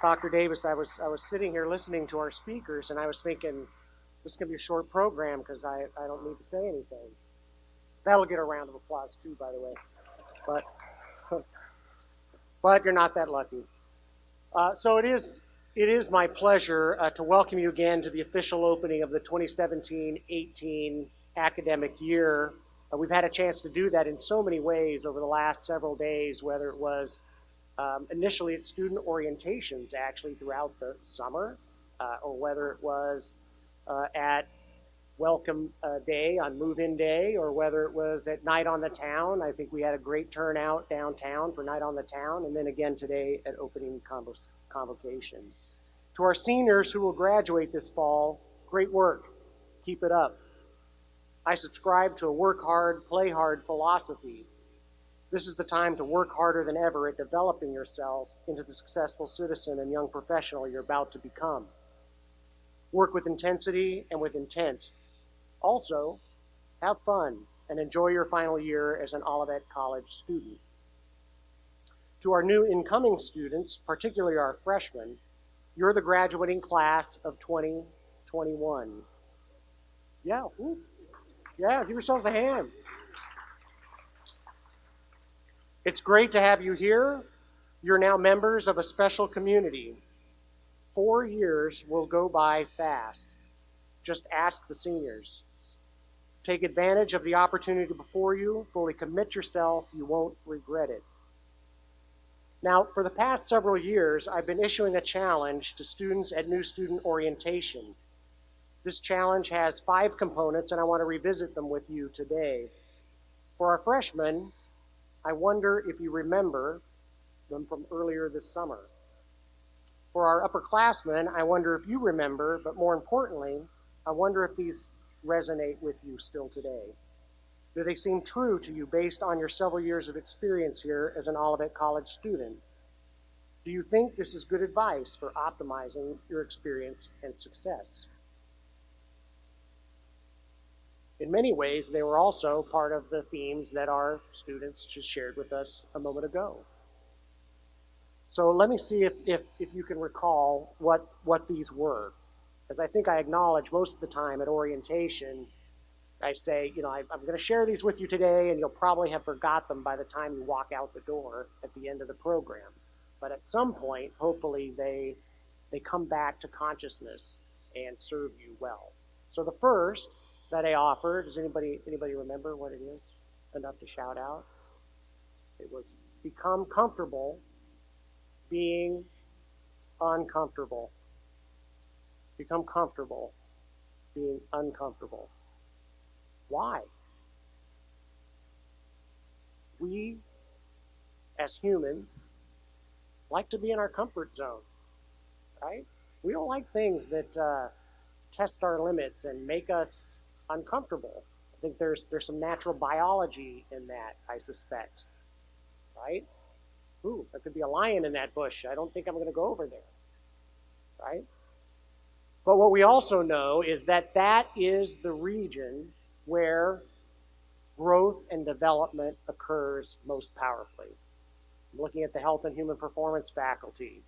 Dr. Davis, I was sitting here listening to our speakers, and I was thinking, this is going to be a short program because I don't need to say anything. That'll get a round of applause too, by the way. But but you're not that lucky. So it is my pleasure to welcome you again to the official opening of the 2017-18 academic year. We've had a chance to do that in so many ways over the last several days, whether it was initially at student orientations actually throughout the summer, or whether it was at welcome day on move-in day, or whether it was at night on the town. I think we had a great turnout downtown for night on the town, and then again today at opening convocation. To our seniors who will graduate this fall, great work. Keep it up. I subscribe to a work hard, play hard philosophy. This is the time to work harder than ever at developing yourself into the successful citizen and young professional you're about to become. Work with intensity and with intent. Also, have fun and enjoy your final year as an Olivet College student. To our new incoming students, particularly our freshmen, you're the graduating class of 2021. Yeah, give yourselves a hand. It's great to have you here. You're now members of a special community. 4 years will go by fast. Just ask the seniors. Take advantage of the opportunity before you. Fully commit yourself. You won't regret it. Now, for the past several years, I've been issuing a challenge to students at new student orientation. This challenge has 5 components, and I want to revisit them with you today. For our freshmen, I wonder if you remember them from earlier this summer. For our upperclassmen, I wonder if you remember, but more importantly, I wonder if these resonate with you still today. Do they seem true to you based on your several years of experience here as an Olivet College student? Do you think this is good advice for optimizing your experience and success? In many ways, they were also part of the themes that our students just shared with us a moment ago. So let me see if you can recall what these were. As I think I acknowledge most of the time at orientation, I say, I'm going to share these with you today, and you'll probably have forgot them by the time you walk out the door at the end of the program. But at some point, hopefully, they come back to consciousness and serve you well. So the first that I offered, does anybody remember what it is enough to shout out? It was become comfortable being uncomfortable. Become comfortable being uncomfortable. Why? We, as humans, like to be in our comfort zone, right? We don't like things that test our limits and make us uncomfortable. I think there's some natural biology in that, I suspect, right? Ooh, there could be a lion in that bush. I don't think I'm going to go over there, right? But what we also know is that that is the region where growth and development occurs most powerfully. I'm looking at the Health and Human Performance faculty.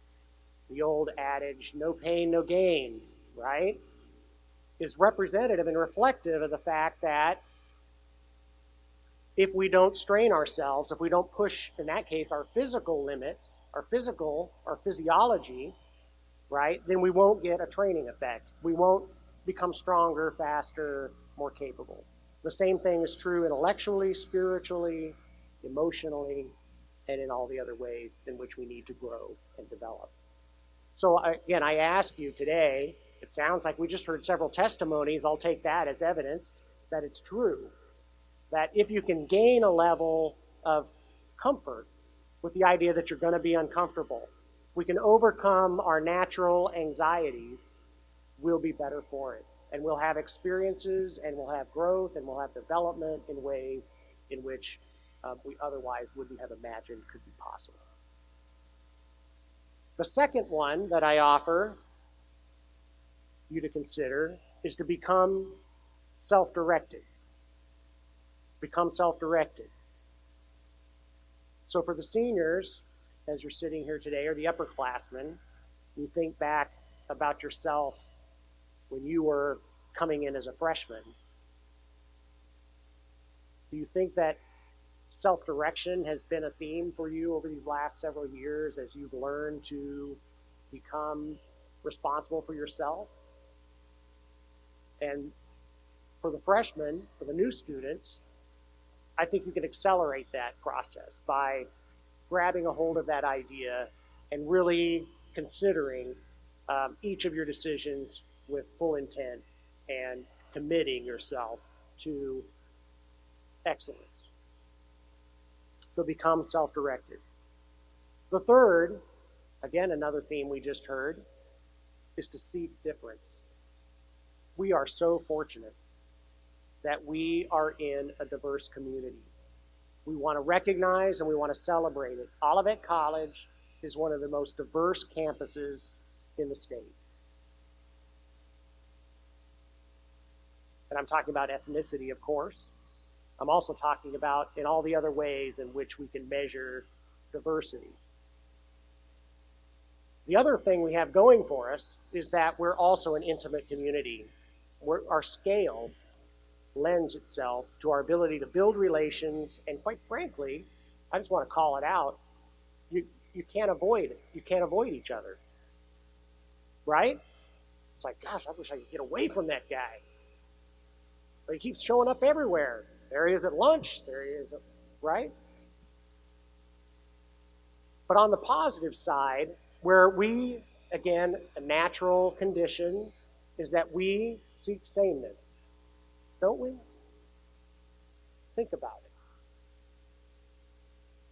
The old adage, no pain, no gain, right, is representative and reflective of the fact that if we don't strain ourselves, if we don't push, in that case, our physical limits, our physiology, right, then we won't get a training effect. We won't become stronger, faster, more capable. The same thing is true intellectually, spiritually, emotionally, and in all the other ways in which we need to grow and develop. So again, I ask you today, it sounds like we just heard several testimonies. I'll take that as evidence that it's true. That if you can gain a level of comfort with the idea that you're going to be uncomfortable, we can overcome our natural anxieties, we'll be better for it. And we'll have experiences, and we'll have growth, and we'll have development in ways in which we otherwise wouldn't have imagined could be possible. The second one that I offer you to consider is to become self-directed. Become self-directed. So for the seniors, as you're sitting here today, or the upperclassmen, You think back about yourself when you were coming in as a freshman. Do you think that self-direction has been a theme for you over these last several years as you've learned to become responsible for yourself? And for the freshmen, for the new students, I think you can accelerate that process by grabbing a hold of that idea and really considering each of your decisions with full intent and committing yourself to excellence. So become self-directed. The third, again, another theme we just heard, is to seek difference. We are so fortunate that we are in a diverse community. We want to recognize and we want to celebrate it. Olivet College is one of the most diverse campuses in the state. And I'm talking about ethnicity, of course. I'm also talking about in all the other ways in which we can measure diversity. The other thing we have going for us is that we're also an intimate community. Our scale lends itself to our ability to build relations, and quite frankly, I just want to call it out, you can't avoid it. You can't avoid each other, right? It's like, gosh, I wish I could get away from that guy. But he keeps showing up everywhere. There he is at lunch, there he is, right? But on the positive side, where we, again, a natural condition is that we seek sameness. Don't we? Think about it.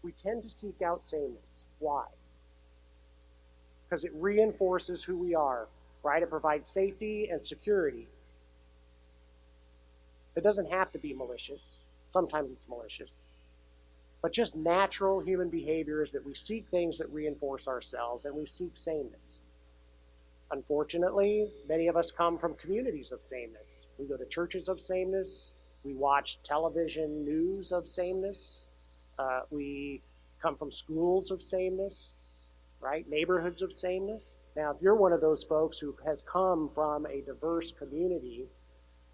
We tend to seek out sameness. Why? Because it reinforces who we are, right? It provides safety and security. It doesn't have to be malicious. Sometimes it's malicious. But just natural human behavior is that we seek things that reinforce ourselves and we seek sameness. Unfortunately, many of us come from communities of sameness. We go to churches of sameness. We watch television news of sameness. We come from schools of sameness, right? Neighborhoods of sameness. Now, if you're one of those folks who has come from a diverse community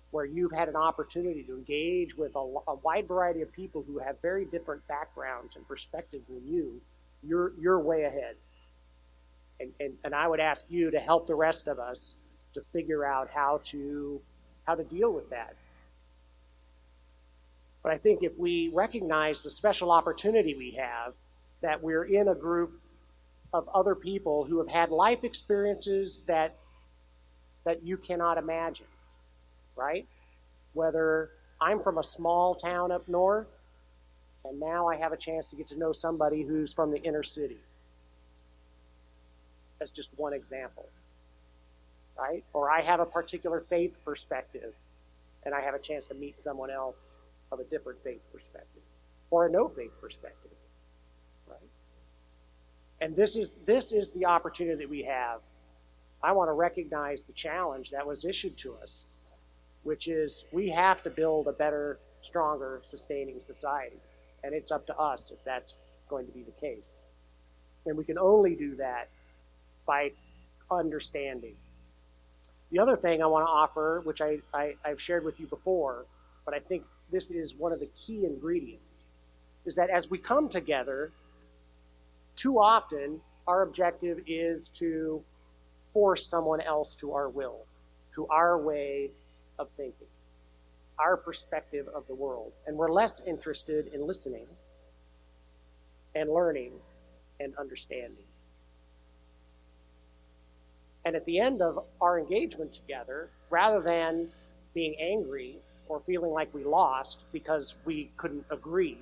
where you've had an opportunity to engage with a wide variety of people who have very different backgrounds and perspectives than you, you're way ahead. And I would ask you to help the rest of us to figure out how to deal with that. But I think if we recognize the special opportunity we have, that we're in a group of other people who have had life experiences that you cannot imagine, right? Whether I'm from a small town up north, and now I have a chance to get to know somebody who's from the inner city. That's just one example, right? Or I have a particular faith perspective, and I have a chance to meet someone else of a different faith perspective, or a no faith perspective, right? And this is the opportunity that we have. I want to recognize the challenge that was issued to us, which is we have to build a better, stronger, sustaining society, and it's up to us if that's going to be the case. And we can only do that by understanding. The other thing I want to offer, which I've shared with you before, but I think this is one of the key ingredients, is that as we come together, too often our objective is to force someone else to our will, to our way of thinking, our perspective of the world. And we're less interested in listening and learning and understanding. And at the end of our engagement together, rather than being angry or feeling like we lost because we couldn't agree,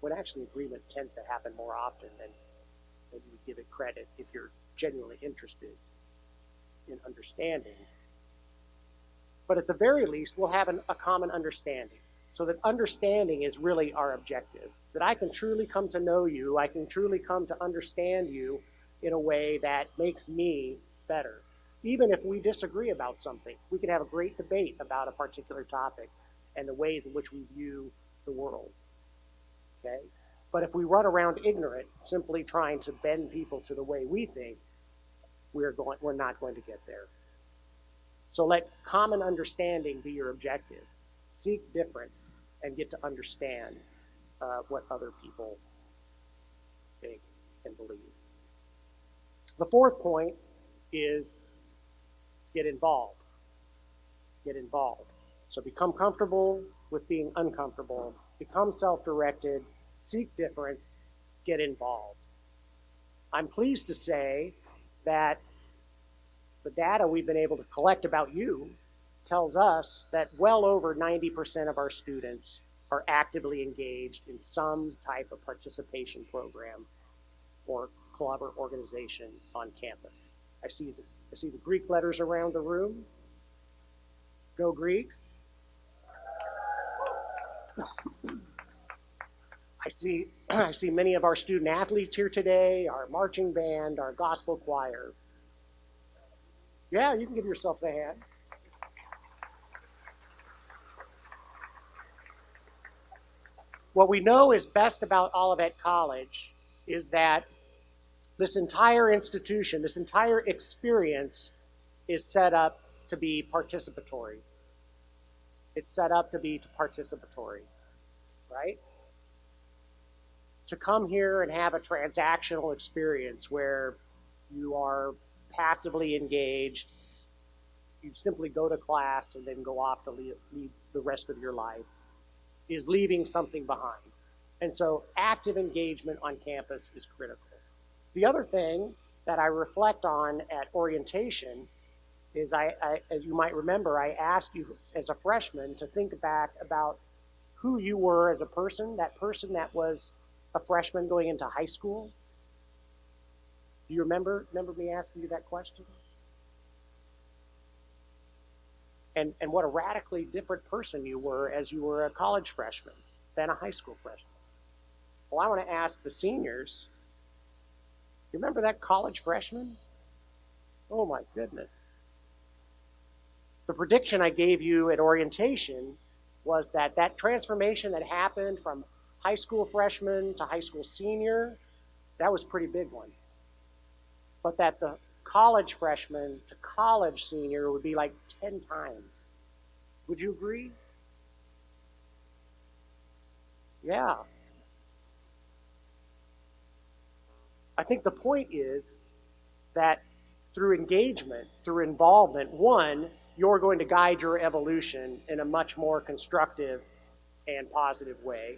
when actually agreement tends to happen more often than you would give it credit if you're genuinely interested in understanding. But at the very least, we'll have a common understanding. So that understanding is really our objective. That I can truly come to know you, I can truly come to understand you in a way that makes me better. Even if we disagree about something, we can have a great debate about a particular topic and the ways in which we view the world. Okay? But if we run around ignorant, simply trying to bend people to the way we think, we're not going to get there. So let common understanding be your objective. Seek difference and get to understand what other people think and believe. The fourth point is get involved. Get involved. So become comfortable with being uncomfortable. Become self-directed. Seek difference. Get involved. I'm pleased to say that the data we've been able to collect about you tells us that well over 90% of our students are actively engaged in some type of participation program or club or organization on campus. I see the Greek letters around the room. Go Greeks. I see many of our student athletes here today, our marching band, our gospel choir. Yeah, you can give yourself a hand. What we know is best about Olivet College is that this entire institution, this entire experience is set up to be participatory. It's set up to be participatory, right? To come here and have a transactional experience where you are passively engaged, you simply go to class and then go off to lead the rest of your life, is leaving something behind. And so active engagement on campus is critical. The other thing that I reflect on at orientation is as you might remember, I asked you as a freshman to think back about who you were as a person that was a freshman going into high school. Do you remember me asking you that question? And what a radically different person you were as you were a college freshman than a high school freshman. Well, I want to ask the seniors, you remember that college freshman? Oh my goodness. The prediction I gave you at orientation was that transformation that happened from high school freshman to high school senior, that was a pretty big one. But that the college freshman to college senior would be like 10 times. Would you agree? Yeah. I think the point is that through engagement, through involvement, one, you're going to guide your evolution in a much more constructive and positive way,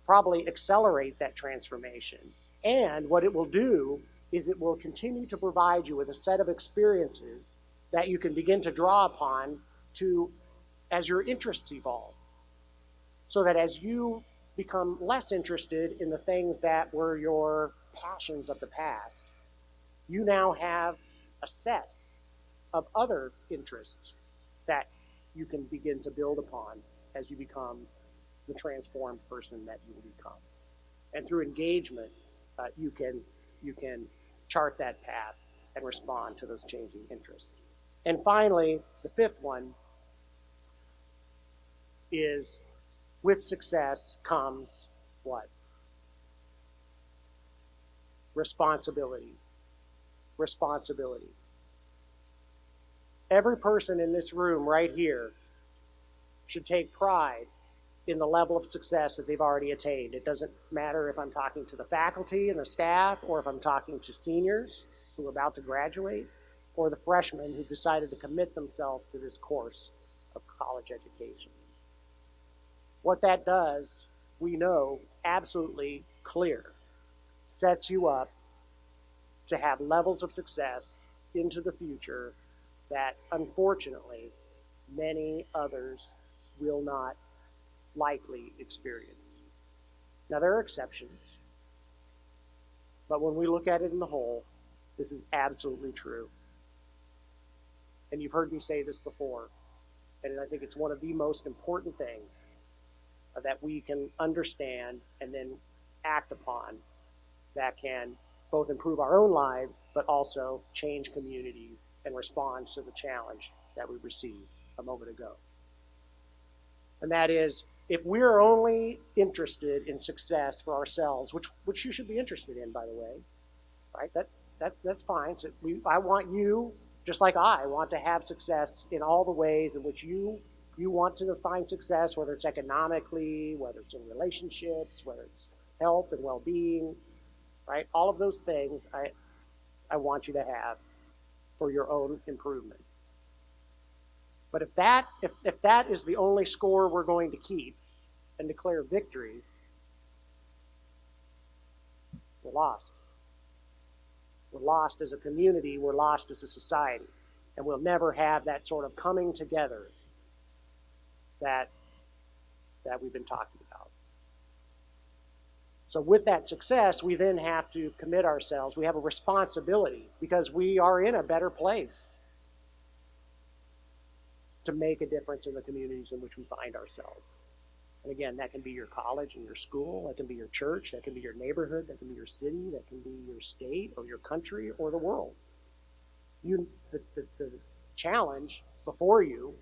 probably accelerate that transformation. And what it will do is it will continue to provide you with a set of experiences that you can begin to draw upon as your interests evolve. So that as you become less interested in the things that were your passions of the past, you now have a set of other interests that you can begin to build upon as you become the transformed person that you will become. And through engagement, you can chart that path and respond to those changing interests. And finally, the fifth one is with success comes what? Responsibility. Responsibility. Every person in this room right here should take pride in the level of success that they've already attained. It doesn't matter if I'm talking to the faculty and the staff, or if I'm talking to seniors who are about to graduate, or the freshmen who decided to commit themselves to this course of college education. What that does, we know, absolutely clear, sets you up to have levels of success into the future that, unfortunately, many others will not likely experience. Now, there are exceptions, but when we look at it in the whole, this is absolutely true. And you've heard me say this before, and I think it's one of the most important things that we can understand and then act upon that can both improve our own lives, but also change communities and respond to the challenge that we received a moment ago. And that is, if we're only interested in success for ourselves, which you should be interested in, by the way, right? That That's fine. So I want you, just like I want to have success in all the ways in which you want to find success, whether it's economically, whether it's in relationships, whether it's health and well-being, right? All of those things I want you to have for your own improvement. But if that is the only score we're going to keep and declare victory, we're lost. We're lost as a community, we're lost as a society, and we'll never have that sort of coming together that we've been talking about. So with that success, we then have to commit ourselves. We have a responsibility because we are in a better place to make a difference in the communities in which we find ourselves. And again, that can be your college and your school, that can be your church, that can be your neighborhood, that can be your city, that can be your state or your country or the world. The challenge before you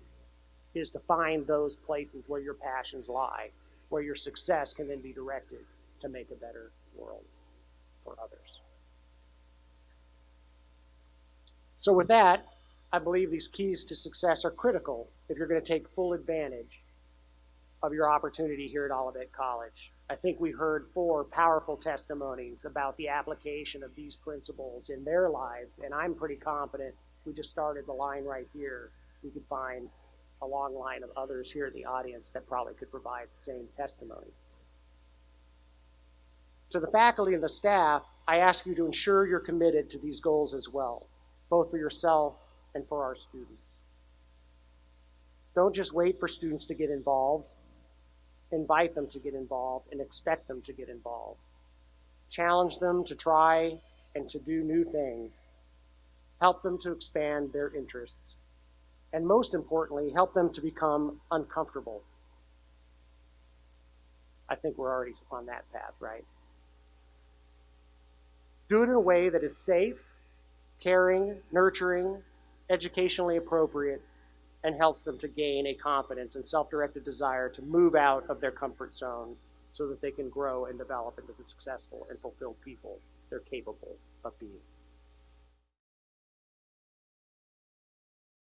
is to find those places where your passions lie, where your success can then be directed to make a better world for others. So with that, I believe these keys to success are critical if you're going to take full advantage of your opportunity here at Olivet College. I think we heard 4 powerful testimonies about the application of these principles in their lives, and I'm pretty confident we just started the line right here. We could find a long line of others here in the audience that probably could provide the same testimony. To the faculty and the staff, I ask you to ensure you're committed to these goals as well, both for yourself and for our students. Don't just wait for students to get involved. Invite them to get involved and expect them to get involved. Challenge them to try and to do new things. Help them to expand their interests. And most importantly, help them to become uncomfortable. I think we're already on that path, right? Do it in a way that is safe, caring, nurturing, educationally appropriate, and helps them to gain a confidence and self-directed desire to move out of their comfort zone so that they can grow and develop into the successful and fulfilled people they're capable of being.